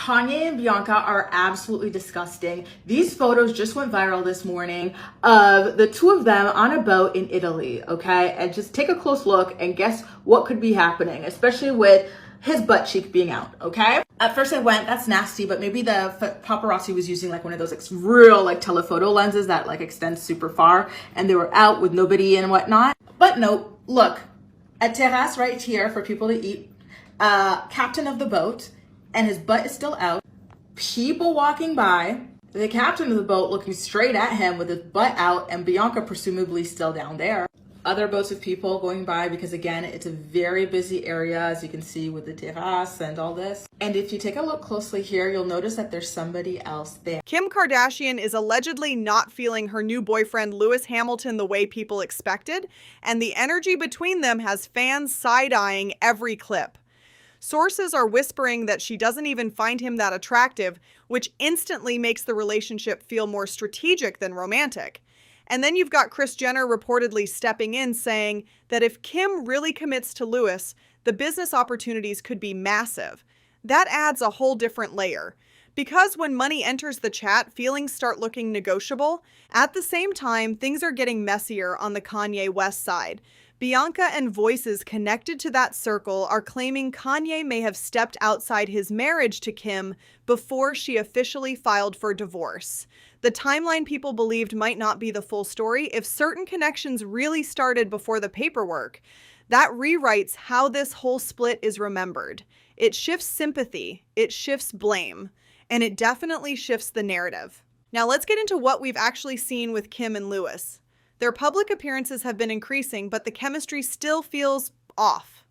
Kanye and Bianca are absolutely disgusting. These photos just went viral this morning of the two of them on a boat in Italy, okay? And just take a close look and guess what could be happening, especially with his butt cheek being out, okay? At first I went, that's nasty, but maybe the paparazzi was using like one of those like real like telephoto lenses that like extends super far, and they were out with nobody and whatnot. But no, look, a terrace right here for people to eat, captain of the boat, and his butt is still out. People walking by, the captain of the boat looking straight at him with his butt out, and Bianca presumably still down there. Other boats of people going by because again, it's a very busy area, as you can see with the terrace and all this. And if you take a look closely here, you'll notice that there's somebody else there. Kim Kardashian is allegedly not feeling her new boyfriend Lewis Hamilton the way people expected, and the energy between them has fans side-eyeing every clip. Sources are whispering that she doesn't even find him that attractive, which instantly makes the relationship feel more strategic than romantic. And then you've got Kris Jenner reportedly stepping in saying that if Kim really commits to Lewis, the business opportunities could be massive. That adds a whole different layer. Because when money enters the chat, feelings start looking negotiable. At the same time, things are getting messier on the Kanye West side. Bianca and voices connected to that circle are claiming Kanye may have stepped outside his marriage to Kim before she officially filed for divorce. The timeline people believed might not be the full story if certain connections really started before the paperwork. That rewrites how this whole split is remembered. It shifts sympathy, it shifts blame, and it definitely shifts the narrative. Now let's get into what we've actually seen with Kim and Lewis. Their public appearances have been increasing, but the chemistry still feels off.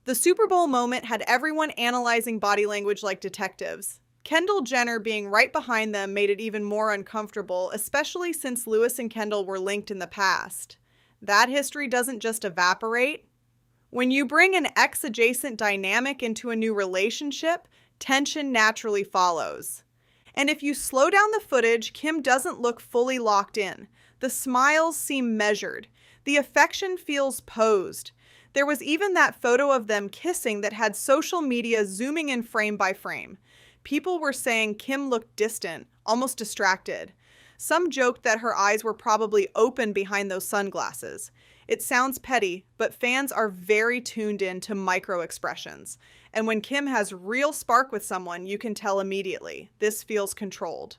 The Super Bowl moment had everyone analyzing body language like detectives. Kendall Jenner being right behind them made it even more uncomfortable, especially since Lewis and Kendall were linked in the past. That history doesn't just evaporate. When you bring an ex-adjacent dynamic into a new relationship, tension naturally follows. And if you slow down the footage, Kim doesn't look fully locked in. The smiles seem measured. The affection feels posed. There was even that photo of them kissing that had social media zooming in frame by frame. People were saying Kim looked distant, almost distracted. Some joked that her eyes were probably open behind those sunglasses. It sounds petty, but fans are very tuned in to micro expressions. And when Kim has real spark with someone, you can tell immediately. This feels controlled.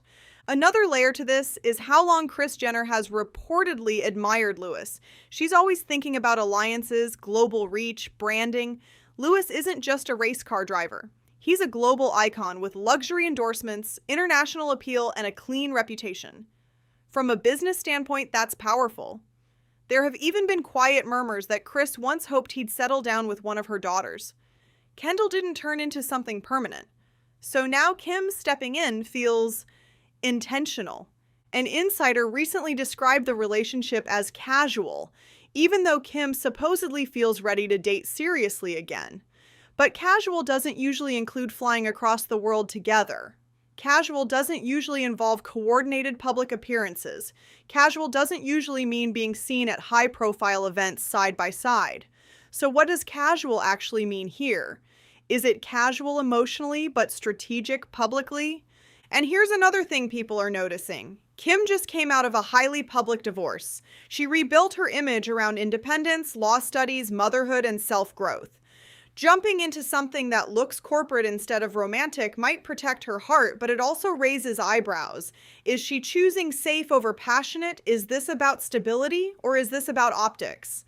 Another layer to this is how long Kris Jenner has reportedly admired Lewis. She's always thinking about alliances, global reach, branding. Lewis isn't just a race car driver. He's a global icon with luxury endorsements, international appeal, and a clean reputation. From a business standpoint, that's powerful. There have even been quiet murmurs that Kris once hoped he'd settle down with one of her daughters. Kendall didn't turn into something permanent. So now Kim stepping in feels intentional. An insider recently described the relationship as casual, even though Kim supposedly feels ready to date seriously again. But casual doesn't usually include flying across the world together. Casual doesn't usually involve coordinated public appearances. Casual doesn't usually mean being seen at high-profile events side by side. So what does casual actually mean here? Is it casual emotionally but strategic publicly? And here's another thing people are noticing. Kim just came out of a highly public divorce. She rebuilt her image around independence, law studies, motherhood, and self-growth. Jumping into something that looks corporate instead of romantic might protect her heart, but it also raises eyebrows. Is she choosing safe over passionate? Is this about stability, or is this about optics?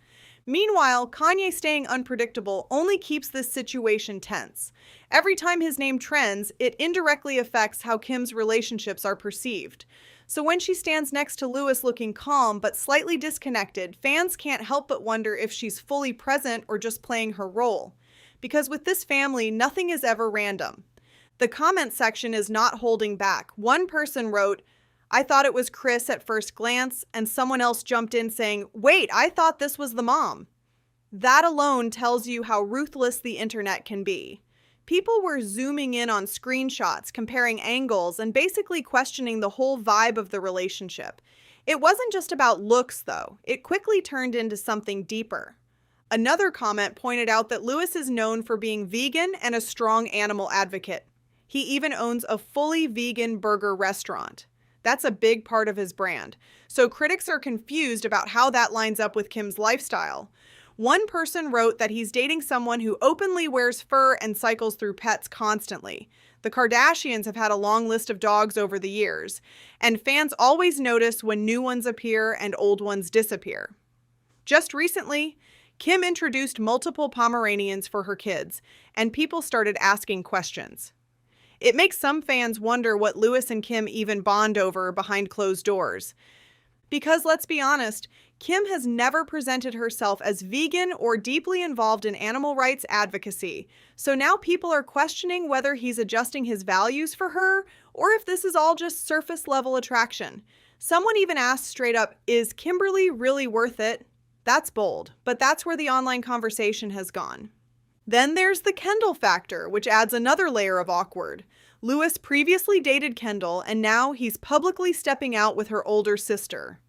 Meanwhile, Kanye staying unpredictable only keeps this situation tense. Every time his name trends, it indirectly affects how Kim's relationships are perceived. So when she stands next to Lewis looking calm but slightly disconnected, fans can't help but wonder if she's fully present or just playing her role. Because with this family, nothing is ever random. The comment section is not holding back. One person wrote, "I thought it was Kris at first glance," and someone else jumped in saying, "Wait, I thought this was the mom." That alone tells you how ruthless the internet can be. People were zooming in on screenshots, comparing angles, and basically questioning the whole vibe of the relationship. It wasn't just about looks, though. It quickly turned into something deeper. Another comment pointed out that Lewis is known for being vegan and a strong animal advocate. He even owns a fully vegan burger restaurant. That's a big part of his brand. So critics are confused about how that lines up with Kim's lifestyle. One person wrote that he's dating someone who openly wears fur and cycles through pets constantly. The Kardashians have had a long list of dogs over the years, and fans always notice when new ones appear and old ones disappear. Just recently, Kim introduced multiple Pomeranians for her kids, and people started asking questions. It makes some fans wonder what Louis and Kim even bond over behind closed doors. Because let's be honest, Kim has never presented herself as vegan or deeply involved in animal rights advocacy, so now people are questioning whether he's adjusting his values for her or if this is all just surface-level attraction. Someone even asked straight up, is Kimberly really worth it? That's bold, but that's where the online conversation has gone. Then there's the Kendall factor, which adds another layer of awkward. Louis previously dated Kendall, and now he's publicly stepping out with her older sister.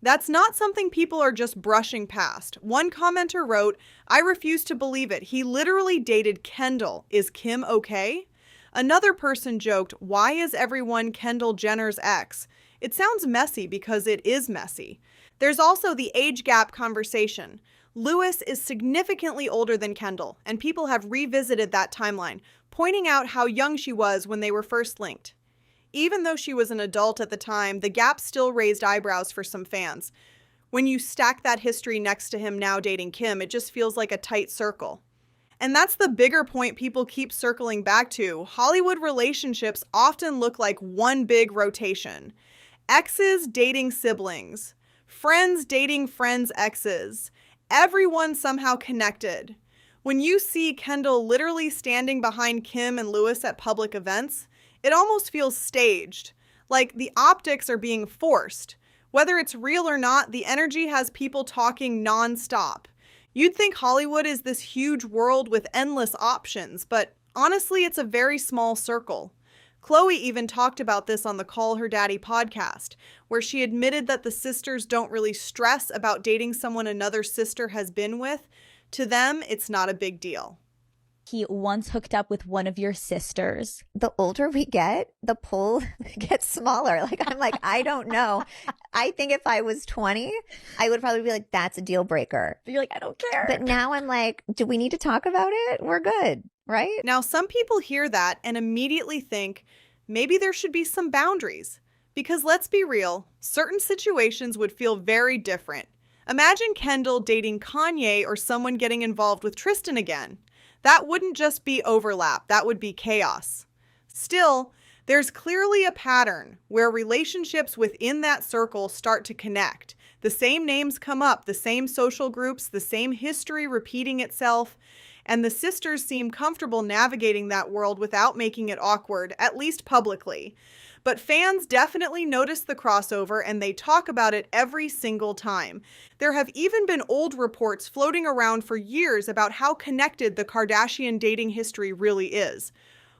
That's not something people are just brushing past. One commenter wrote, "I refuse to believe it. He literally dated Kendall. Is Kim okay?" Another person joked, "Why is everyone Kendall Jenner's ex?" It sounds messy because it is messy. There's also the age gap conversation. Louis is significantly older than Kendall, and people have revisited that timeline, pointing out how young she was when they were first linked. Even though she was an adult at the time, the gap still raised eyebrows for some fans. When you stack that history next to him now dating Kim, it just feels like a tight circle. And that's the bigger point people keep circling back to. Hollywood relationships often look like one big rotation. Exes dating siblings, friends dating friends' exes, everyone somehow connected. When you see Kendall literally standing behind Kim and Louis at public events, it almost feels staged, like the optics are being forced. Whether it's real or not, the energy has people talking nonstop. You'd think Hollywood is this huge world with endless options, but honestly, it's a very small circle. Khloe even talked about this on the Call Her Daddy podcast, where she admitted that the sisters don't really stress about dating someone another sister has been with. To them, it's not a big deal. He once hooked up with one of your sisters. The older we get, the pull gets smaller. I don't know. I think if I was 20, I would probably be like, that's a deal breaker. But you're like, I don't care. But now I'm like, do we need to talk about it? We're good, right? Now, some people hear that and immediately think maybe there should be some boundaries. Because let's be real, certain situations would feel very different. Imagine Kendall dating Kanye or someone getting involved with Tristan again. That wouldn't just be overlap, that would be chaos. Still, there's clearly a pattern where relationships within that circle start to connect. The same names come up, the same social groups, the same history repeating itself, and the sisters seem comfortable navigating that world without making it awkward, at least publicly. But fans definitely notice the crossover and they talk about it every single time. There have even been old reports floating around for years about how connected the Kardashian dating history really is.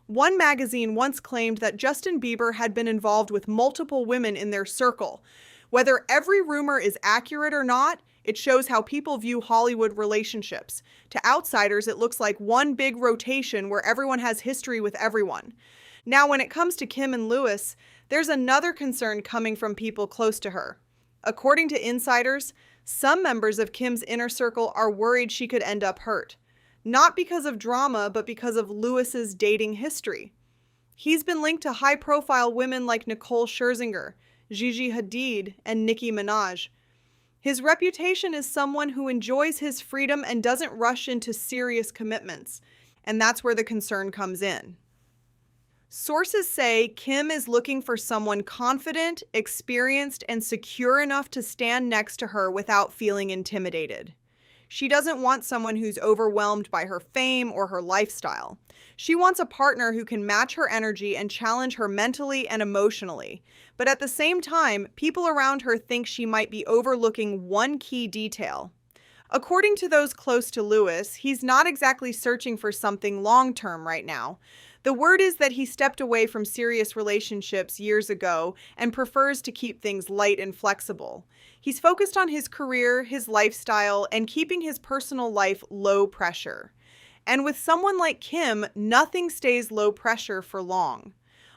One magazine once claimed that Justin Bieber had been involved with multiple women in their circle. Whether every rumor is accurate or not, it shows how people view Hollywood relationships. To outsiders, it looks like one big rotation where everyone has history with everyone. Now, when it comes to Kim and Louis, there's another concern coming from people close to her. According to insiders, some members of Kim's inner circle are worried she could end up hurt. Not because of drama, but because of Louis's dating history. He's been linked to high-profile women like Nicole Scherzinger, Gigi Hadid, and Nicki Minaj. His reputation is someone who enjoys his freedom and doesn't rush into serious commitments, and that's where the concern comes in. Sources say Kim is looking for someone confident, experienced, and secure enough to stand next to her without feeling intimidated. She doesn't want someone who's overwhelmed by her fame or her lifestyle. She wants a partner who can match her energy and challenge her mentally and emotionally. But at the same time, people around her think she might be overlooking one key detail. According to those close to Louis, he's not exactly searching for something long-term right now. The word is that he stepped away from serious relationships years ago and prefers to keep things light and flexible. He's focused on his career, his lifestyle, and keeping his personal life low pressure. And with someone like Kim, nothing stays low pressure for long.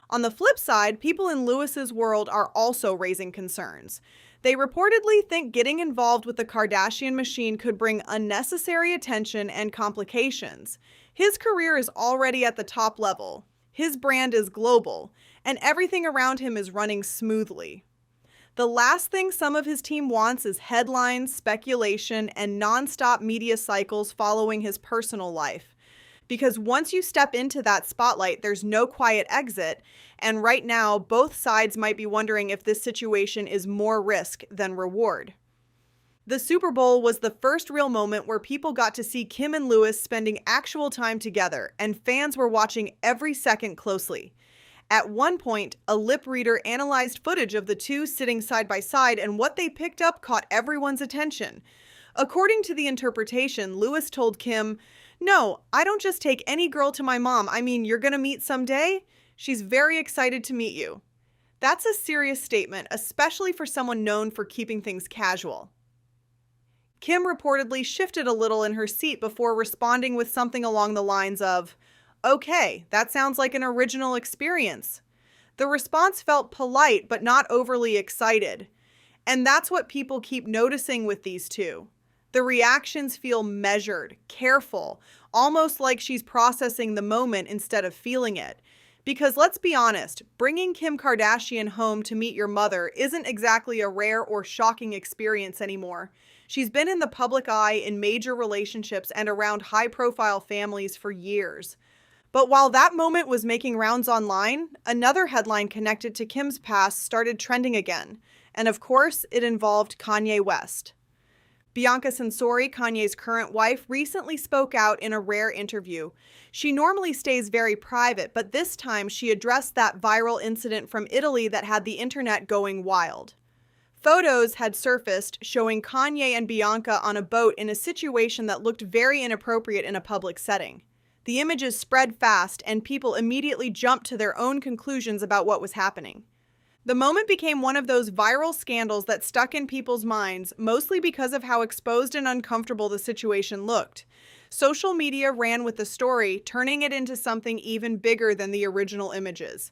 On the flip side, people in Lewis's world are also raising concerns. They reportedly think getting involved with the Kardashian machine could bring unnecessary attention and complications. His career is already at the top level. His brand is global, and everything around him is running smoothly. The last thing some of his team wants is headlines, speculation, and nonstop media cycles following his personal life. Because once you step into that spotlight, there's no quiet exit, and right now, both sides might be wondering if this situation is more risk than reward. The Super Bowl was the first real moment where people got to see Kim and Lewis spending actual time together, and fans were watching every second closely. At one point, a lip reader analyzed footage of the two sitting side by side, and what they picked up caught everyone's attention. According to the interpretation, Lewis told Kim, "No, I don't just take any girl to my mom. I mean, you're gonna meet someday? She's very excited to meet you." That's a serious statement, especially for someone known for keeping things casual. Kim reportedly shifted a little in her seat before responding with something along the lines of, "Okay, that sounds like an original experience." The response felt polite but not overly excited. And that's what people keep noticing with these two. The reactions feel measured, careful, almost like she's processing the moment instead of feeling it. Because let's be honest, bringing Kim Kardashian home to meet your mother isn't exactly a rare or shocking experience anymore. She's been in the public eye in major relationships and around high-profile families for years. But while that moment was making rounds online, another headline connected to Kim's past started trending again. And of course, it involved Kanye West. Bianca Censori, Kanye's current wife, recently spoke out in a rare interview. She normally stays very private, but this time she addressed that viral incident from Italy that had the internet going wild. Photos had surfaced showing Kanye and Bianca on a boat in a situation that looked very inappropriate in a public setting. The images spread fast, and people immediately jumped to their own conclusions about what was happening. The moment became one of those viral scandals that stuck in people's minds, mostly because of how exposed and uncomfortable the situation looked. Social media ran with the story, turning it into something even bigger than the original images.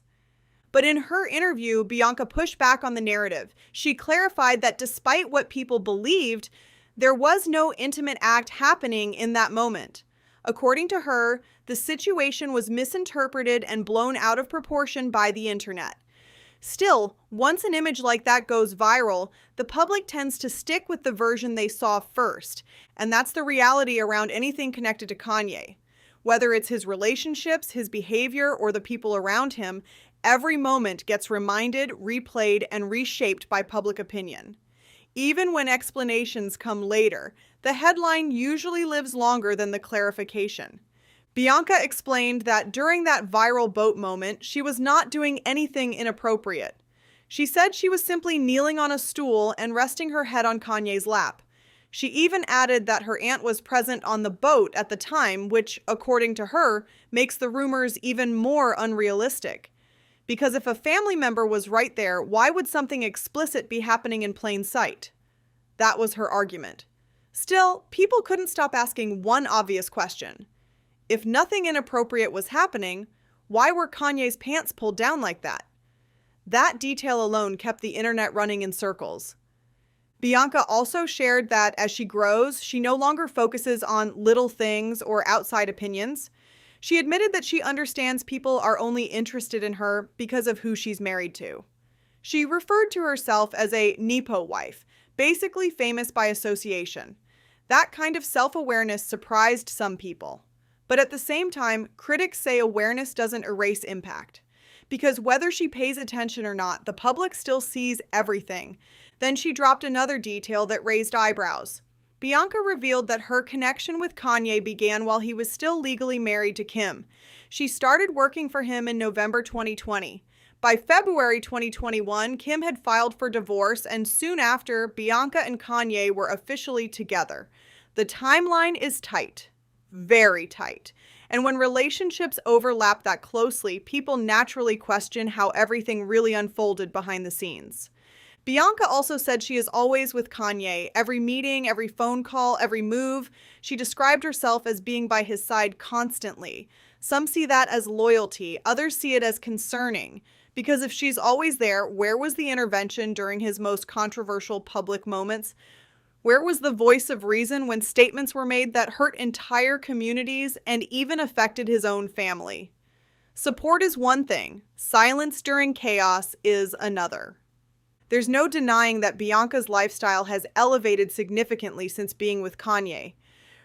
But in her interview, Bianca pushed back on the narrative. She clarified that despite what people believed, there was no intimate act happening in that moment. According to her, the situation was misinterpreted and blown out of proportion by the internet. Still, once an image like that goes viral, the public tends to stick with the version they saw first, and that's the reality around anything connected to Kanye. Whether it's his relationships, his behavior, or the people around him, every moment gets reminded, replayed, and reshaped by public opinion. Even when explanations come later, the headline usually lives longer than the clarification. Bianca explained that during that viral boat moment, she was not doing anything inappropriate. She said she was simply kneeling on a stool and resting her head on Kanye's lap. She even added that her aunt was present on the boat at the time, which, according to her, makes the rumors even more unrealistic. Because if a family member was right there, why would something explicit be happening in plain sight? That was her argument. Still, people couldn't stop asking one obvious question. If nothing inappropriate was happening, why were Kanye's pants pulled down like that? That detail alone kept the internet running in circles. Bianca also shared that as she grows, she no longer focuses on little things or outside opinions. She admitted that she understands people are only interested in her because of who she's married to. She referred to herself as a Nepo wife, basically famous by association. That kind of self-awareness surprised some people. But at the same time, critics say awareness doesn't erase impact. Because whether she pays attention or not, the public still sees everything. Then she dropped another detail that raised eyebrows. Bianca revealed that her connection with Kanye began while he was still legally married to Kim. She started working for him in November 2020. By February 2021, Kim had filed for divorce, and soon after, Bianca and Kanye were officially together. The timeline is tight. Very tight. And when relationships overlap that closely, people naturally question how everything really unfolded behind the scenes. Bianca also said she is always with Kanye. Every meeting, every phone call, every move. She described herself as being by his side constantly. Some see that as loyalty, others see it as concerning. Because if she's always there, where was the intervention during his most controversial public moments? Where was the voice of reason when statements were made that hurt entire communities and even affected his own family? Support is one thing, silence during chaos is another. There's no denying that Bianca's lifestyle has elevated significantly since being with Kanye.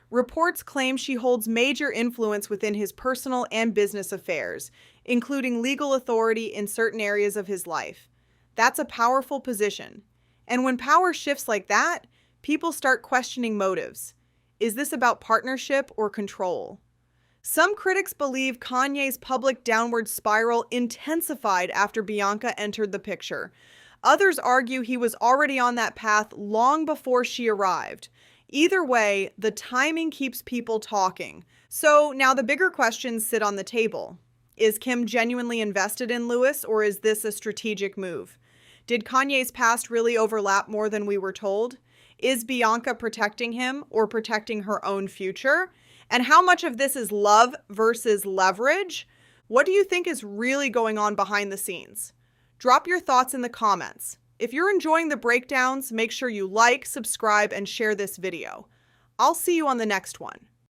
Reports claim she holds major influence within his personal and business affairs, including legal authority in certain areas of his life. That's a powerful position. And when power shifts like that, people start questioning motives. Is this about partnership or control? Some critics believe Kanye's public downward spiral intensified after Bianca entered the picture. Others argue he was already on that path long before she arrived. Either way, the timing keeps people talking. So now the bigger questions sit on the table. Is Kim genuinely invested in Louis, or is this a strategic move? Did Kanye's past really overlap more than we were told? Is Bianca protecting him or protecting her own future? And how much of this is love versus leverage? What do you think is really going on behind the scenes? Drop your thoughts in the comments. If you're enjoying the breakdowns, make sure you like, subscribe, and share this video. I'll see you on the next one.